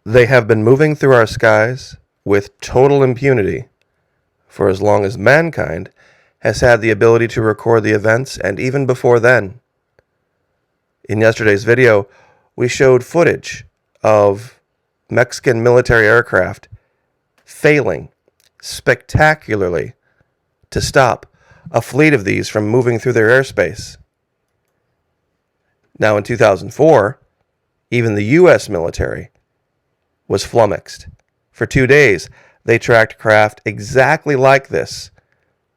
They have been moving through our skies with total impunity for as long as mankind has had the ability to record the events, and even before then. In yesterday's video, we showed footage of Mexican military aircraft failing spectacularly to stop a fleet of these from moving through their airspace. Now, in 2004, even the U.S. military was flummoxed. For 2 days, they tracked craft exactly like this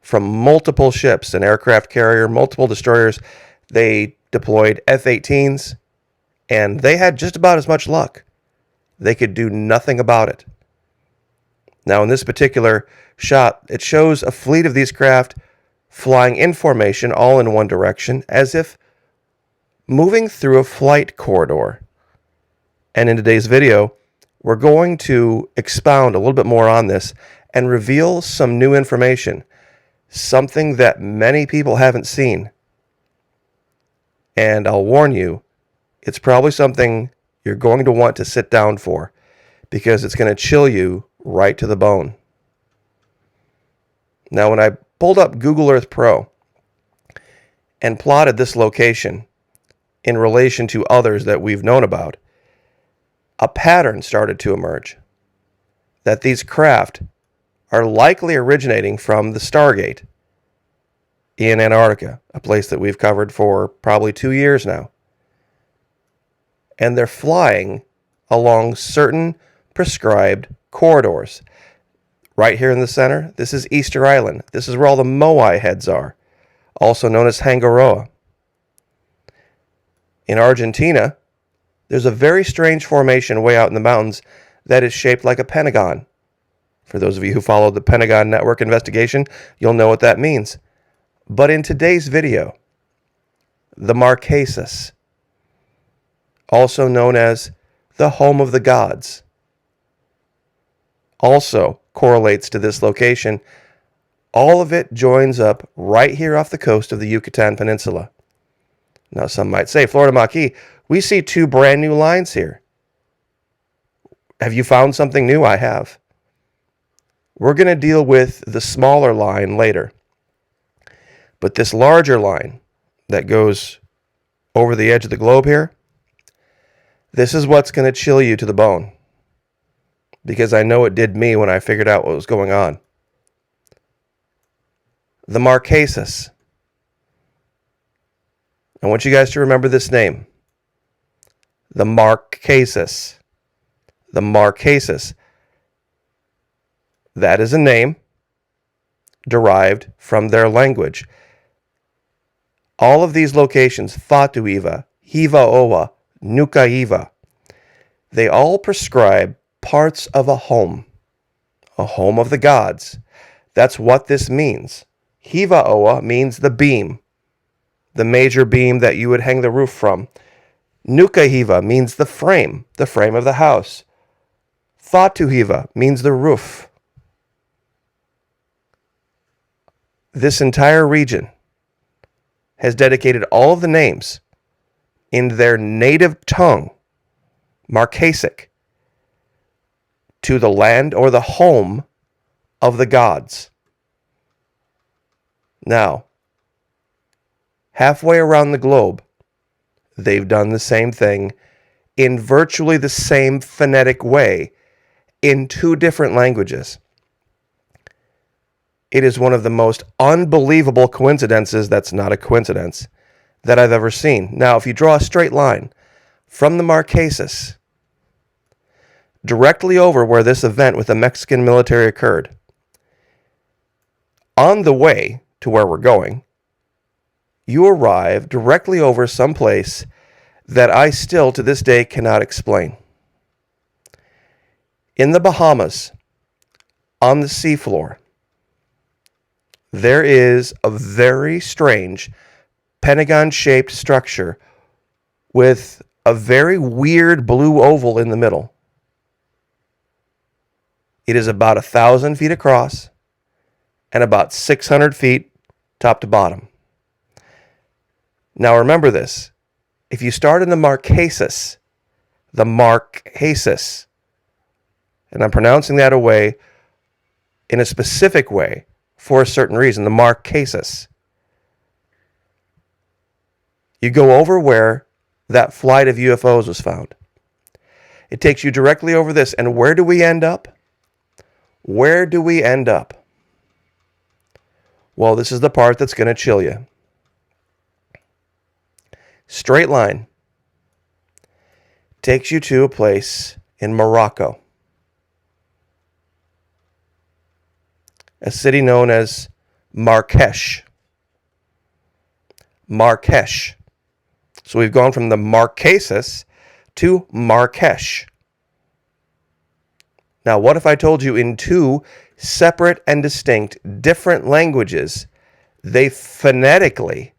from multiple ships, an aircraft carrier, multiple destroyers. They deployed F-18s, and they had just about as much luck. They could do nothing about it. Now, in this particular shot, it shows a fleet of these craft flying in formation, all in one direction, as if moving through a flight corridor. And in today's video, we're going to expound a little bit more on this and reveal some new information, something that many people haven't seen. And I'll warn you, it's probably something you're going to want to sit down for, because it's going to chill you right to the bone. Now, when I pulled up Google Earth Pro and plotted this location in relation to others that we've known about, a pattern started to emerge that these craft are likely originating from the Stargate in Antarctica, a place that we've covered for probably 2 years now. And they're flying along certain prescribed corridors. Right here in the center, this is Easter Island. This is where all the Moai heads are, also known as Tangaroa. In Argentina, there's a very strange formation way out in the mountains that is shaped like a pentagon. For those of you who followed the Pentagon network investigation, you'll know what that means. But in today's video, the Marquesas, also known as the home of the gods, also correlates to this location. All of it joins up right here off the coast of the Yucatan Peninsula. Now, some might say, Florida Maquis, we see 2 brand new lines here. Have you found something new? I have. We're going to deal with the smaller line later. But this larger line that goes over the edge of the globe here, this is what's going to chill you to the bone, because I know it did me when I figured out what was going on. The Marquesas. I want you guys to remember this name. The Marquesas. The Marquesas. That is a name derived from their language. All of these locations, Fatuiva, Hivaoa, Nukaiva, they all prescribe parts of a home of the gods. That's what this means. Hivaoa means the beam, the major beam that you would hang the roof from. Nukaiva means the frame of the house. Fatuhiva means the roof. This entire region has dedicated all of the names in their native tongue, Marquesic, to the land or the home of the gods. Now, halfway around the globe, they've done the same thing in virtually the same phonetic way in 2 different languages. It is one of the most unbelievable coincidences, that's not a coincidence, that I've ever seen. Now, if you draw a straight line from the Marquesas directly over where this event with the Mexican military occurred, on the way to where we're going, you arrive directly over some place that I still to this day cannot explain. In the Bahamas, on the seafloor, there is a very strange pentagon-shaped structure with a very weird blue oval in the middle. It is about 1,000 feet across and about 600 feet top to bottom. Now remember this. If you start in the Marquesas, and I'm pronouncing that away in a specific way for a certain reason, the Marquesas. You go over where that flight of UFOs was found. It takes you directly over this, and where do we end up? Where do we end up? Well, this is the part that's going to chill you. Straight line takes you to a place in Morocco, a city known as Marrakesh. Marrakesh. So we've gone from the Marquesas to Marrakesh. Now, what if I told you in two separate and distinct different languages, they phonetically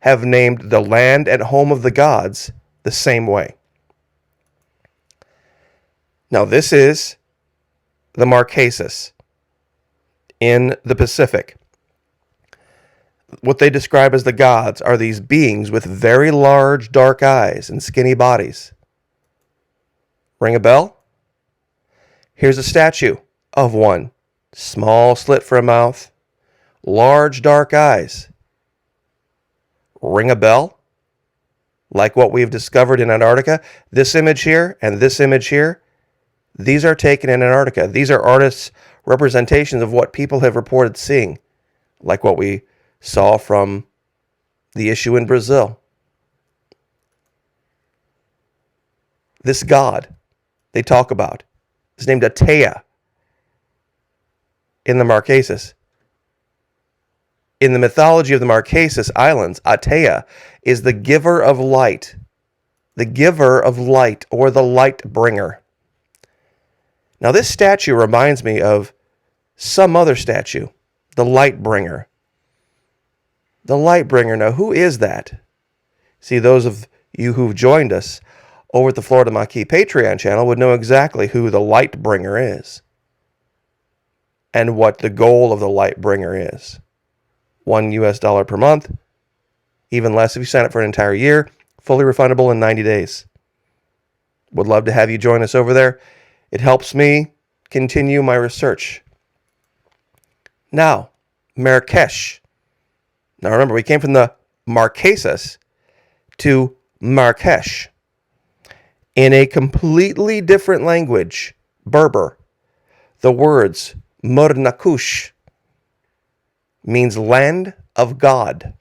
have named the land and home of the gods the same way? Now, this is the Marquesas in the Pacific. What they describe as the gods are these beings with very large dark eyes and skinny bodies. Ring a bell? Here's a statue of one. Small slit for a mouth, large dark eyes. Ring a bell? Like what we've discovered in Antarctica, this image here and this image here, these are taken in Antarctica. These are artists' representations of what people have reported seeing, like what we saw from the issue in Brazil. This god they talk about is named Atea in the Marquesas. In the mythology of the Marquesas Islands, Atea is the giver of light, or the light bringer. Now, this statue reminds me of some other statue, the light bringer. The light bringer. Now, who is that? See, those of you who've joined us over at the Florida Maquis Patreon channel would know exactly who the light bringer is and what the goal of the light bringer is. $1 per month, even less if you sign up for an entire year, fully refundable in 90 days. Would love to have you join us over there. It helps me continue my research. Now, Marrakesh. Now remember, we came from the Marquesas to Marrakesh. In a completely different language, Berber, the words Murnakush means land of God.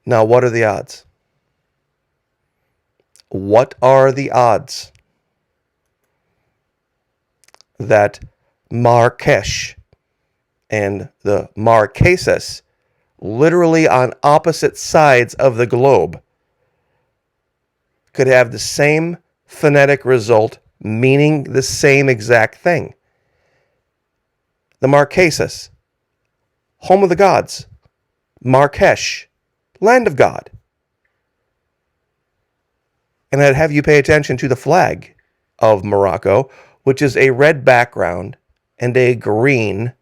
Now, what are the odds? What are the odds that Marrakesh and the Marquesas, literally on opposite sides of the globe, could have the same phonetic result, meaning the same exact thing? The Marquesas, home of the gods. Marrakesh, land of God. And I'd have you pay attention to the flag of Morocco, which is a red background and a green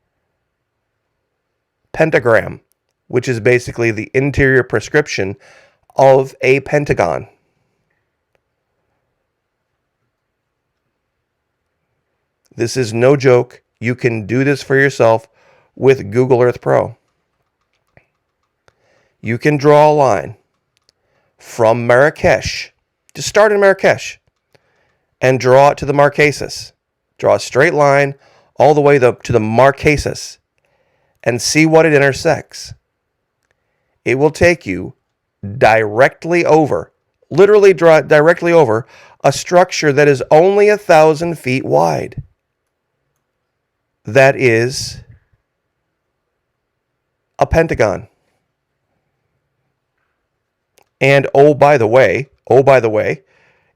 pentagram, which is basically the interior prescription of a pentagon. This is no joke. You can do this for yourself with Google Earth Pro. You can draw a line from Marrakesh, just start in Marrakesh, and draw it to the Marquesas. Draw a straight line all the way to the Marquesas and see what it intersects. It will take you directly over, literally directly over, a structure that is only 1,000 feet wide. That is a Pentagon. And oh by the way,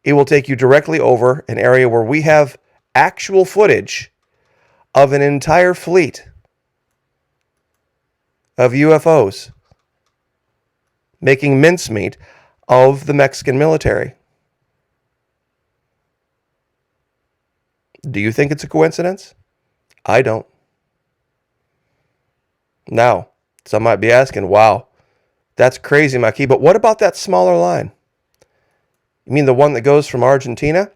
it will take you directly over an area where we have actual footage of an entire fleet of UFOs making mincemeat of the Mexican military. Do you think it's a coincidence? I don't. Now, some might be asking, wow, that's crazy, Maquis, but what about that smaller line? You mean the one that goes from Argentina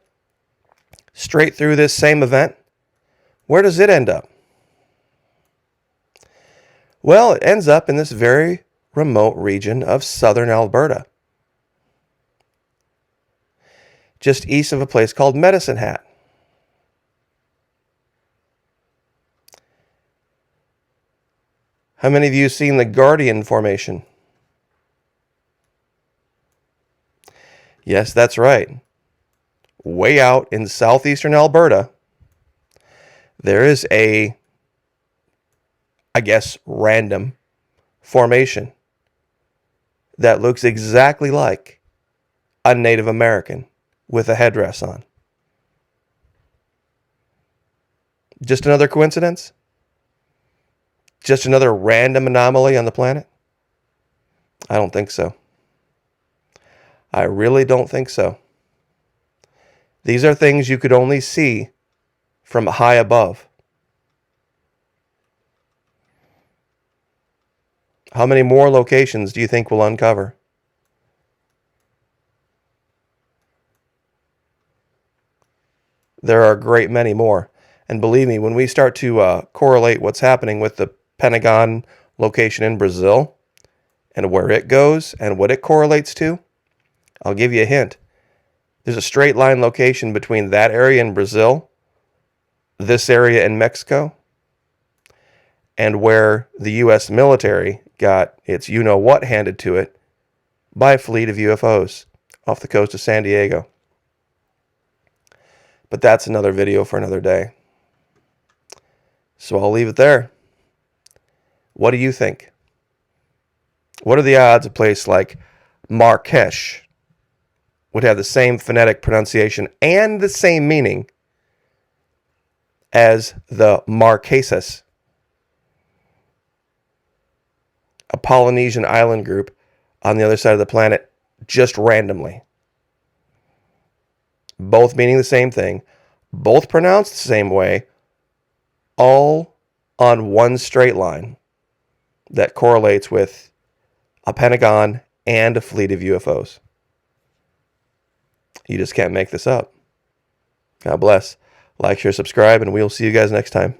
straight through this same event? Where does it end up? Well, it ends up in this very remote region of southern Alberta, just east of a place called Medicine Hat. How many of you have seen the Guardian Formation? Yes, that's right. Way out in southeastern Alberta, there is a, I guess, random formation that looks exactly like a Native American with a headdress on. Just another coincidence? Just another random anomaly on the planet? I don't think so. I really don't think so. These are things you could only see from high above. How many more locations do you think we'll uncover? There are a great many more. And believe me, when we start to correlate what's happening with the Pentagon location in Brazil and where it goes and what it correlates to, I'll give you a hint. There's a straight line location between that area in Brazil, this area in Mexico, and where the U.S. military got its you-know-what handed to it by a fleet of UFOs off the coast of San Diego. But that's another video for another day. So I'll leave it there. What do you think? What are the odds a place like Marrakesh would have the same phonetic pronunciation and the same meaning as the Marquesas, a Polynesian island group on the other side of the planet, just randomly? Both meaning the same thing, both pronounced the same way, all on one straight line that correlates with a Pentagon and a fleet of UFOs. You just can't make this up. God bless. Like, share, subscribe, and we'll see you guys next time.